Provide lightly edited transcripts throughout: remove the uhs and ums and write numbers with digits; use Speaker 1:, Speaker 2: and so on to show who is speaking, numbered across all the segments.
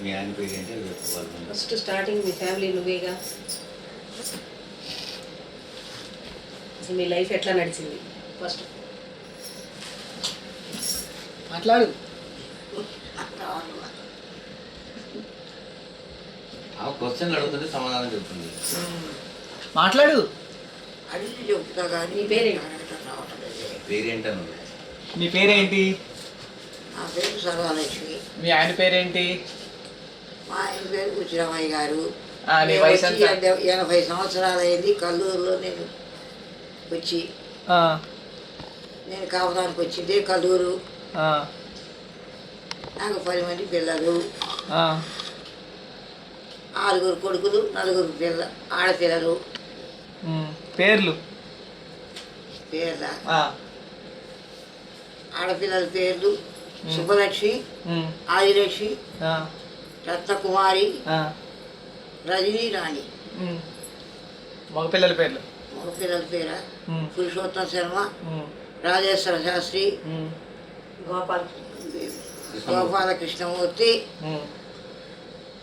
Speaker 1: మీ ఆయన పేరు ఏంటి
Speaker 2: ఫస్ట్ స్టార్టింగ్ మీ ఫ్యామిలీ నువ్వేగా, మీ లైఫ్ ఎట్లా నడిచింది ఫస్ట్
Speaker 3: మాట్లాడు.
Speaker 1: క్వశ్చన్ అడుగుతుంటే సమాధానం చెప్తుంది.
Speaker 3: మాట్లాడు.
Speaker 4: అడిగి చెప్తా కానీ
Speaker 2: నీ పేరేంటి?
Speaker 1: పేరేంటను
Speaker 3: నీ పేరేంటి?
Speaker 4: నా పేరు సర్వలక్ష్మి.
Speaker 3: మీ ఆయన పేరేంటి?
Speaker 4: మా ఆయన పేరు కుచిరామయ్య గారు.
Speaker 3: నీ వయసు ఎంత?
Speaker 4: 80 సంవత్సరాలు అయింది. కల్లూరులో నేను వచ్చి నేను కాపుదానికి వచ్చింది కల్లూరు. నాకు 10 మంది పిల్లలు, 6 కొడుకులు, 4 ఆడపిల్లలు.
Speaker 3: పేర్లు?
Speaker 4: పేర్ల ఆడపిల్లల పేర్లు సుబ్బలక్ష్మి, ఆదిలక్ష్మి, రత్నకుమారి, రజనీ రాణి.
Speaker 3: మగపిల్లల పేర్లు?
Speaker 4: మగపిల్లల పేర పురుషోత్తమ శర్మ, రాజేశ్వర శాస్త్రి, గోపాలకృష్ణమూర్తి,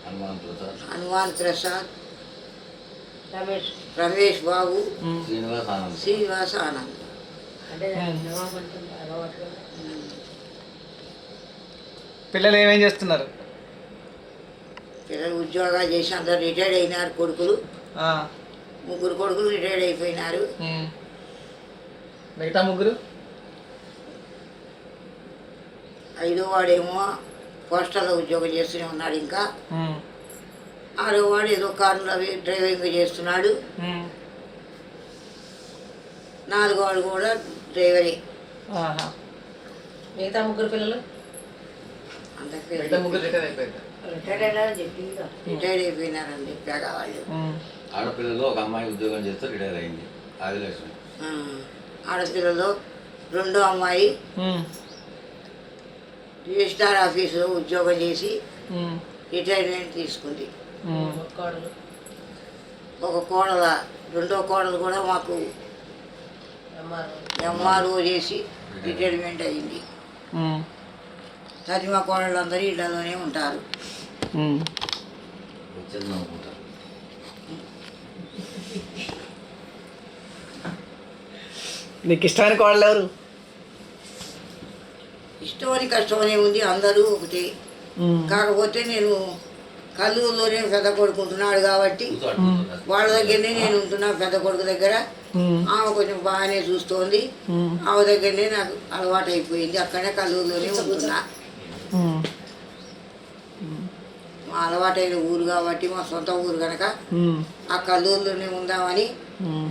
Speaker 4: హనుమాన్ ప్రసాద్, రమేష్ బాబు, శ్రీనివాస ఆనంద్.
Speaker 3: పిల్లలు ఏమేం చేస్తున్నారు?
Speaker 4: పిల్లలు ఉద్యోగాలు చేసి అందరు రిటైర్డ్ అయినారు. కొడుకులు 3 కొడుకులు రిటైర్డ్ అయిపోయినారు.
Speaker 3: మిగతా 3?
Speaker 4: 5వ వాడేమో పోస్టల్లో ఉద్యోగం చేస్తూనే ఉన్నాడు. ఇంకా 6వ వాడు ఏదో కారులో అవి డ్రైవింగ్ చేస్తున్నాడు. 4వ వాడు కూడా డ్రైవరే.
Speaker 2: మిగతా 3 పిల్లలు
Speaker 4: రిటైర్డ్ అయిపోయినారని చెప్పాక వాళ్ళు.
Speaker 1: ఆడపిల్లలు ఒక అమ్మాయి ఉద్యోగం చేస్తే రిటైర్ అయింది, ఆదిలక్ష్మి.
Speaker 4: ఆడపిల్లలు 2వ అమ్మాయి రిజిస్టార్ ఆఫీసులో ఉద్యోగం చేసి రిటైర్మెంట్ తీసుకుంది. ఒక కోడల 2వ కోడలు కూడా మాకు ఎంఆర్ఓ చేసి రిటైర్మెంట్ అయింది. చదివా కోడళ్ళు అందరూ ఇళ్లలోనే ఉంటారు.
Speaker 3: నీకు ఇష్టమైన కోడలు ఎవరు?
Speaker 4: ఇష్టమని కష్టమనే ఉంది, అందరూ ఒకటే. కాకపోతే నేను కల్లూరులోనే పెద్ద కొడుకు ఉంటున్నాడు కాబట్టి వాళ్ళ దగ్గరనే నేను ఉంటున్నా. పెద్ద కొడుకు దగ్గర ఆమె కొంచెం బాగానే చూస్తోంది. ఆమె దగ్గరనే నాకు అలవాటు అయిపోయింది. అక్కడనే కల్లూరులోనే ఉంటున్నా. మా అలవాటైన ఊరు కాబట్టి, మా సొంత ఊరు కనుక ఆ కల్లూరులోనే ఉందామని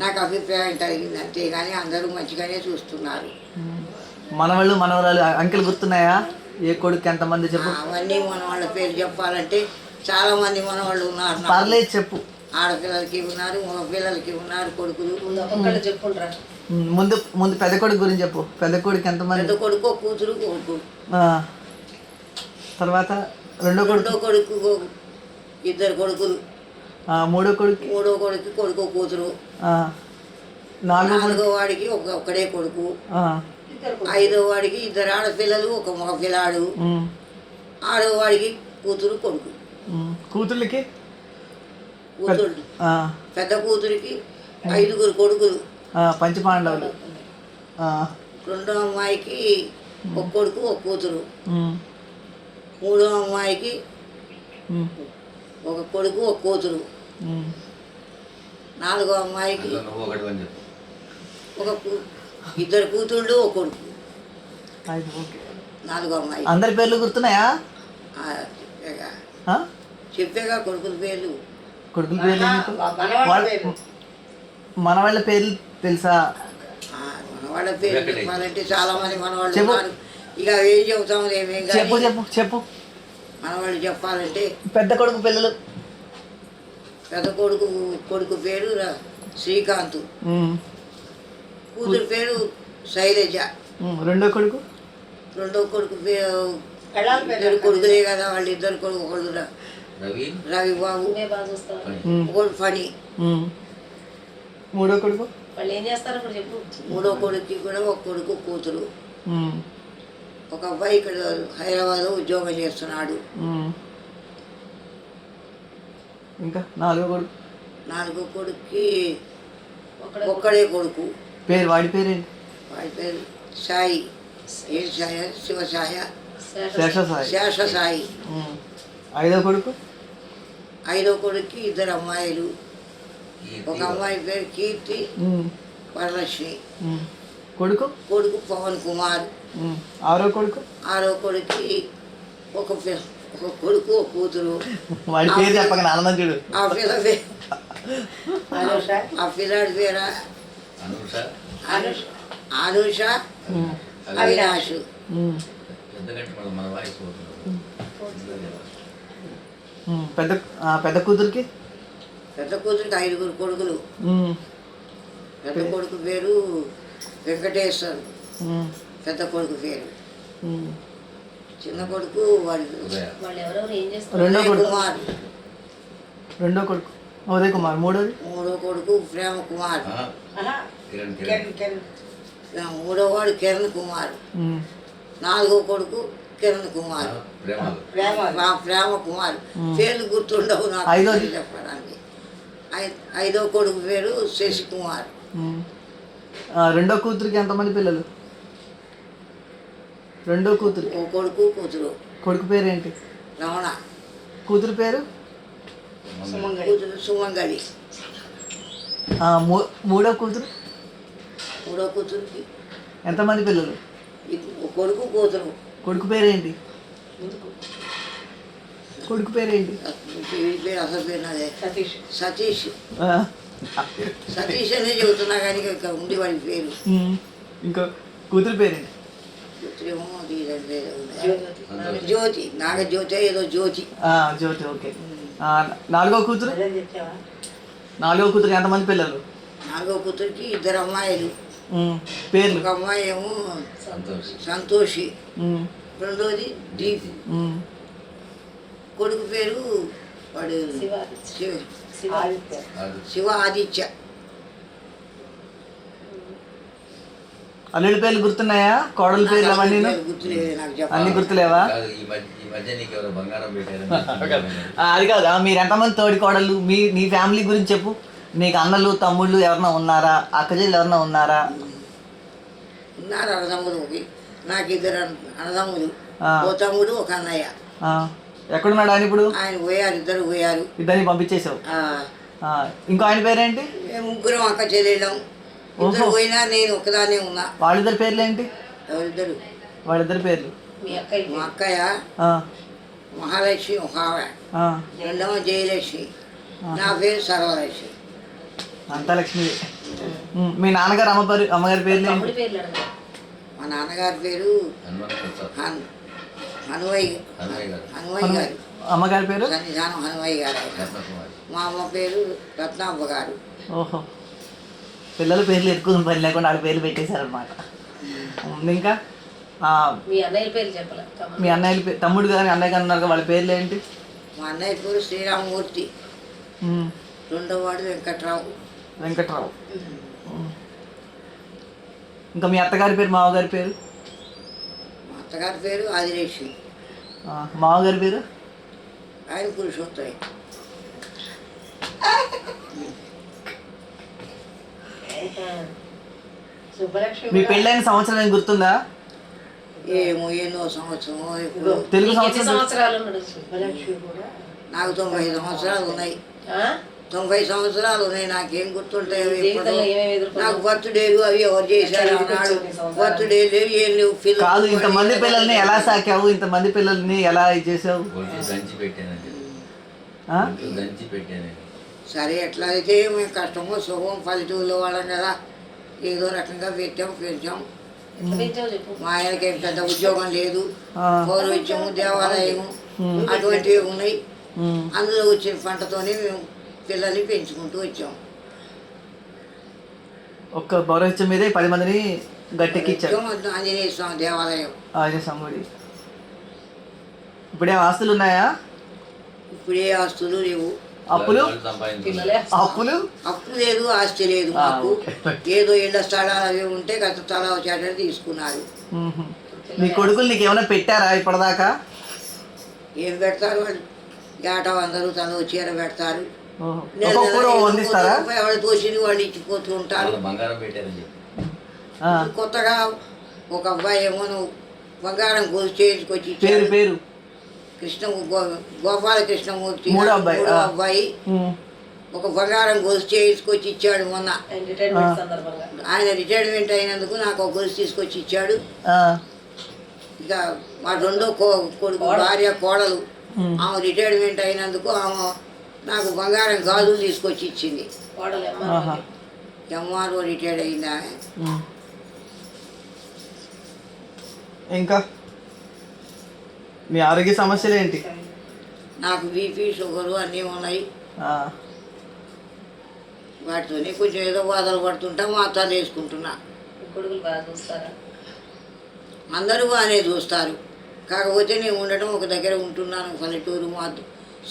Speaker 4: నాకు అభిప్రాయం కలిగింది. అంతేగాని అందరూ మంచిగానే చూస్తున్నారు.
Speaker 3: మనవాళ్ళు మనవరాలు అంకెలు గుర్తున్నాయా? ఏ కొడుకు ఎంతమంది చెప్పు?
Speaker 4: అవన్నీ మన వాళ్ళ పేరు చెప్పాలంటే చాలా మంది మనవాళ్ళు ఉన్నారు.
Speaker 3: పర్లేదు చెప్పు.
Speaker 4: ఆడపిల్లలకి ఉన్నారు, మగ పిల్లలకి ఉన్నారు కొడుకులు.
Speaker 2: ఒక్కళ్ళు చెప్పుకుంటారా?
Speaker 3: ముందు పెద్ద కొడుకు గురించి చెప్పు. పెద్ద కొడుకు ఎంతమంది?
Speaker 4: పెద్ద కొడుకు కూతురు కొడుకు.
Speaker 3: తర్వాత రెండో
Speaker 4: కొడుకు 2 కొడుకులు.
Speaker 3: 3వ కొడుకు?
Speaker 4: 3వ కొడుకు కొడుకు కూతురు. 4వ వాడికి ఒక్కడే కొడుకు. 5వ వాడికి 2 ఆడపిల్లలు, 1 మగ పిల్లాడు. 6వ వాడికి కూతురు కొడుకు.
Speaker 3: కూతుర్లకి?
Speaker 4: కూతురు పెద్ద కూతురికి 5 కొడుకులు,
Speaker 3: పంచపాండవులు.
Speaker 4: 2వ అమ్మాయికి 1 కొడుకు 1 కూతురు. 3వ అమ్మాయికి 1 కొడుకు 1 కూతురు. 4వ అమ్మాయికి 2 కూతుళ్ళు 1 కొడుకు. 4వ అమ్మాయి.
Speaker 3: అందరి పేర్లు గుర్తున్నాయా?
Speaker 4: చెప్పేగా కొడుకుల పేర్లు.
Speaker 3: కొడుకుల పేర్లు మన వాళ్ళ పేర్లు తెలుసా?
Speaker 4: మనవాళ్ళ పేర్లు చెప్పాలంటే చాలా మంది మనవాళ్ళు ఉన్నారు. ఇక ఏం చెబుతాము ఏమేం
Speaker 3: చెప్పు చెప్పు చెప్పు.
Speaker 4: మనవాళ్ళు చెప్పాలంటే
Speaker 3: పెద్ద కొడుకు పిల్లలు.
Speaker 4: పెద్ద కొడుకు పేరు శ్రీకాంత్, కూతురు పేరు శైలజ.
Speaker 3: 2వ కొడుకు?
Speaker 4: 2వ కొడుకు పేరు 2 కొడుకులే కదా వాళ్ళు. 2 కొడుకు, ఒకడు రవి బాబు, ఒకడు ఫణి.
Speaker 3: 3వ కొడుకు?
Speaker 2: వాళ్ళు ఏం చేస్తారు ఇప్పుడు చెప్పు.
Speaker 4: 3వ కొడుకుకి కూడా 1 కొడుకు కూతురు. ఒక అబ్బాయి ఇక్కడ హైదరాబాద్లో ఉద్యోగం చేస్తున్నాడు.
Speaker 3: ఇంకా నాలుగో కొడుకు
Speaker 4: నాలుగో కొడుక్కి ఒక్కడే కొడుకు.
Speaker 3: పేరు వాడి పేరేంటి?
Speaker 4: వాడి పేరు సాయి. ఏం సాయి? శివసాయ,
Speaker 3: శేషసాయి.
Speaker 4: శేషసాయి.
Speaker 3: ఐదో కొడుకు?
Speaker 4: ఐదో కొడుక్కి ఇద్దరు అమ్మాయిలు. ఒక అమ్మాయి పేరు కీర్తి, వరలక్ష్మి.
Speaker 3: కొడుకు?
Speaker 4: కొడుకు పవన్ కుమార్.
Speaker 3: ఆరో కొడుకు?
Speaker 4: ఆరో కొడుక్కి ఒక కొడుకు ఒక కూతురు.
Speaker 3: వాడి పేరు చెప్పక ఆనందం చూడు.
Speaker 4: ఆ పిల్ల పేరు ఆ పిల్లాడి పేరు అనుష, అవినాష్.
Speaker 3: పెద్ద పెద్ద కూతురికి?
Speaker 4: పెద్ద కూతురికి 5 కొడుకులు. పెద్ద కొడుకు పేరు వెంకటేశ్వర్, పెద్ద కొడుకు పేరు. చిన్న కొడుకు వాడు
Speaker 2: వాళ్ళు ఎవరెవరు ఏం చేస్తారు?
Speaker 3: రెండో కొడుకు?
Speaker 4: కుమార్.
Speaker 3: రెండో కొడుకు ఉదయ్ కుమార్. మూడోది?
Speaker 4: మూడో కొడుకు ప్రేమ కుమార్. మూడో వాడు కిరణ్ కుమార్. నాలుగో కొడుకు కిరణ్ కుమార్, ప్రేమ కుమార్. పేర్లు గుర్తుండవు నాకు చెప్పడానికి. ఐదో కొడుకు పేరు శశి కుమార్.
Speaker 3: రెండో కూతురికి ఎంతమంది పిల్లలు? రెండో కూతురు?
Speaker 4: ఓ కొడుకు కూతురు.
Speaker 3: కొడుకు పేరు ఏంటి?
Speaker 4: రమణ.
Speaker 3: కూతురు పేరు?
Speaker 4: కూతురు సుమంగళి.
Speaker 3: మూడో కూతురు?
Speaker 4: మూడో కూతురికి
Speaker 3: ఎంతమంది పిల్లలు?
Speaker 4: ఓ కొడుకు కూతురు.
Speaker 3: కొడుకు పేరేంటి? కొడుకు పేరేంటి?
Speaker 4: వీడి పేరు అసలు పేరు నాదే సతీష్. సతీష్ అనే చెబుతున్నా కానీ ఇంకా ఉంది వాడి పేరు.
Speaker 3: ఇంకా కూతురు పేరేంటి?
Speaker 4: కూతురేమో జ్యోతి, నాగజ్యోతి ఏదో జ్యోతి.
Speaker 3: జ్యోతి. ఓకే. నాలుగో కూతురు? నాలుగో కూతురు ఎంతమంది పిల్లలు?
Speaker 4: నాలుగో కూతురికి 2 అమ్మాయిలు.
Speaker 3: పేర్లు?
Speaker 4: ఒక అమ్మాయి ఏమో సంతోషి, రెండోది దీప్. కొడుకు పేరు వాడు శివ ఆదిత్య.
Speaker 3: అల్లుడి పేర్లు గుర్తున్నాయా? కోడల పేర్లు అవన్నీ
Speaker 4: గుర్తులేదు నాకు చెప్పాలి.
Speaker 3: అన్ని గుర్తులేవా? అది కాదు. మీరు ఎంతమంది తోడి కోడలు? నీ ఫ్యామిలీ గురించి చెప్పు. నీకు అన్నలు తమ్ముళ్ళు ఎవరన్నా ఉన్నారా? అక్కచెల్లు ఎవరన్నా ఉన్నారా?
Speaker 4: ఉన్నారు అన్నదమ్ములు. నాకు 2 అన్నదమ్ములు, ఓ తమ్ముడు ఒక అన్నయ్య.
Speaker 3: ఎక్కడున్నాడు ఆయన ఇప్పుడు?
Speaker 4: ఆయన పోయారు, 2 పోయారు.
Speaker 3: ఇద్దరిని పంపించేసావు. ఇంకో ఆయన పేరేంటి?
Speaker 4: మేము 3 అక్క చెల్లెళ్ళం. 2 పోయినా నేను ఒక్కదానే ఉన్నా.
Speaker 3: వాళ్ళిద్దరి పేర్లు ఏంటి?
Speaker 4: ఎవరిద్దరు?
Speaker 3: వాళ్ళిద్దరి పేర్లు?
Speaker 4: మా అక్కయ్య మహాలక్ష్మి ఒక ఆమె, రెండవ జయలక్ష్మి, నా పేరు సర్వలక్ష్మి.
Speaker 3: అంతా లక్ష్మి. మీ నాన్నగారు అమ్మగారి పేర్లు ఏంటి?
Speaker 4: మా నాన్నగారి పేరు హనుమయ్య గారు.
Speaker 3: అమ్మగారి పేరు?
Speaker 4: సన్నిధానం హనుమయ్య గారు. మా అమ్మ పేరు రత్నాంబ గారు.
Speaker 3: ఓహో, పిల్లల పేర్లు ఎక్కువ పని లేకుండా వాళ్ళ పేర్లు పెట్టేశారనమాట. ఇంకా
Speaker 2: మీ అన్నయ్య పేరు చెప్పాలి.
Speaker 3: మీ అన్నయ్య పేరు, తమ్ముడు కానీ అన్నయ్య కానీ ఉన్నారు, వాళ్ళ పేర్లు ఏంటి?
Speaker 4: మా అన్నయ్య పేరు శ్రీరామమూర్తి, రెండో వాడు వెంకట్రావు.
Speaker 3: ఇంకా మీ అత్తగారి పేరు, మామగారి పేరు?
Speaker 4: మా అత్తగారి పేరు ఆదిలక్ష్మి.
Speaker 3: మామగారి పేరు?
Speaker 4: ఆయన పురుషోత్తమి.
Speaker 3: మీ పెళ్ళైన సంవత్సరం ఏం గుర్తుందా?
Speaker 4: ఏమో ఎన్నో సంవత్సరమో. ఇప్పుడు
Speaker 3: తెలుగు
Speaker 2: సంవత్సరాలు
Speaker 4: నాకు 90 సంవత్సరాలు ఉన్నాయి. 90 సంవత్సరాలు ఉన్నాయి. నాకేం గుర్తుంటాయో. నాకు బర్త్డేలు అవి ఎవరు చేశారు అన్నాడు. బర్త్డేలు ఏం లేవు.
Speaker 3: కాదు, ఇంతమంది పిల్లల్ని ఎలా సాకావు? ఇంతమంది పిల్లల్ని ఎలా చేసావు?
Speaker 4: సరే, ఎట్లా అయితే మేము కష్టమో సుఖం పల్లెటూరులో వాళ్ళం కదా, ఏదో రకంగా పెంచాం. మా ఆయనకి ఏం పెద్ద ఉద్యోగం లేదు, పౌరవిత్యము, దేవాలయము అటువంటివి ఉన్నాయి. అందులో వచ్చిన పంటతోనే మేము పిల్లల్ని పెంచుకుంటూ వచ్చాం.
Speaker 3: ఒక్క పౌరవిత్యం మీదే 10 మందిని గట్టెక్కించారు.
Speaker 4: ఆంజనేయ స్వామి దేవాలయం.
Speaker 3: ఆంజనేయ స్వామి గుడి. ఇప్పుడే ఆస్తులు ఉన్నాయా?
Speaker 4: ఇప్పుడే ఆస్తులు లేవు.
Speaker 3: అప్పులు
Speaker 4: అప్పు లేదు, ఆస్తి లేదు మాకు. ఏదో ఇళ్ళ స్థలాలు అవి ఉంటే గత తల చేటలు తీసుకున్నారు.
Speaker 3: మీ కొడుకులు నీకు ఏమైనా పెట్టారా ఇప్పటిదాకా?
Speaker 4: ఏం పెడతారు వాళ్ళు? ఏటా అందరూ తను చీర పెడతారు.
Speaker 3: ఓహో.
Speaker 4: నెల
Speaker 3: ఒక్కొక్కరు
Speaker 4: నెల
Speaker 3: వందిస్తారా?
Speaker 4: ఎవరు తోసింది వాళ్ళు ఇచ్చిపోతూ ఉంటారు.
Speaker 1: వాళ్ళ బంగారం పెట్టారని చెప్పి
Speaker 3: ఆ.
Speaker 4: కొత్తగా ఒక అబ్బాయి ఏమో బంగారం గొలుసు చేయించుకొచ్చి
Speaker 3: పేరు
Speaker 4: ఇచ్చాడు.
Speaker 3: పేరు
Speaker 4: కృష్ణ గోపాలకృష్ణమూర్తి
Speaker 3: మూడో అబ్బాయి.
Speaker 4: మూడో అబ్బాయి ఒక బంగారం గొలుసు చేయించుకొచ్చి ఇచ్చాడు మొన్న.
Speaker 2: ఆయన రిటైర్మెంట్ సందర్భంగా
Speaker 4: ఆయన రిటైర్మెంట్ అయినందుకు నాకు ఒక గొలుసు తీసుకొచ్చి ఇచ్చాడు. ఇక మా రెండో కొడుకు భార్య కోడలు ఆమె రిటైర్మెంట్ అయినందుకు ఆమె నాకు బంగారం గాజులు తీసుకొచ్చి ఇచ్చింది.
Speaker 2: కోడలు
Speaker 4: ఎంఆర్ఓ రిటైర్డ్ అయింది ఆమె.
Speaker 3: ఇంకా మీ ఆరోగ్య సమస్యలు ఏంటి?
Speaker 4: నాకు బీపీ షుగరు అన్నీ ఉన్నాయి.
Speaker 3: ఆ.
Speaker 4: వాటితోనే కొంచెం ఏదో బాధలు పడుతుంటా మాత్రలు వేసుకుంటున్నా.
Speaker 2: కొడుకులు బాగా చూస్తారా?
Speaker 4: అందరూ బాగానే చూస్తారు. కాకపోతే నేను ఉండటం ఒక దగ్గర ఉంటున్నాను. పల్లెటూరు మా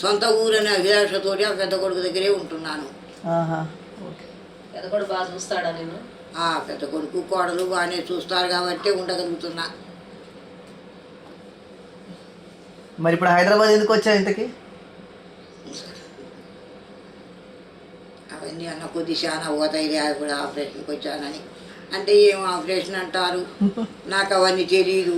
Speaker 4: సొంత ఊరు అనే అభిలాషతోటి ఆ పెద్ద కొడుకు దగ్గరే ఉంటున్నాను.
Speaker 2: పెద్ద కొడుకు బాగా చూస్తాడా నేను?
Speaker 4: ఆ పెద్ద కొడుకు కోడలు బాగానే చూస్తారు కాబట్టి ఉండగలుగుతున్నా.
Speaker 3: మరి ఇప్పుడు హైదరాబాద్ ఎందుకు వచ్చా ఇంతకి?
Speaker 4: అవన్నీ అన్న కొద్ది చాలా పోతాయి కూడా ఆపరేషన్కి వచ్చానని. అంటే ఏం ఆపరేషన్ అంటారు, నాకు అవన్నీ తెలియదు.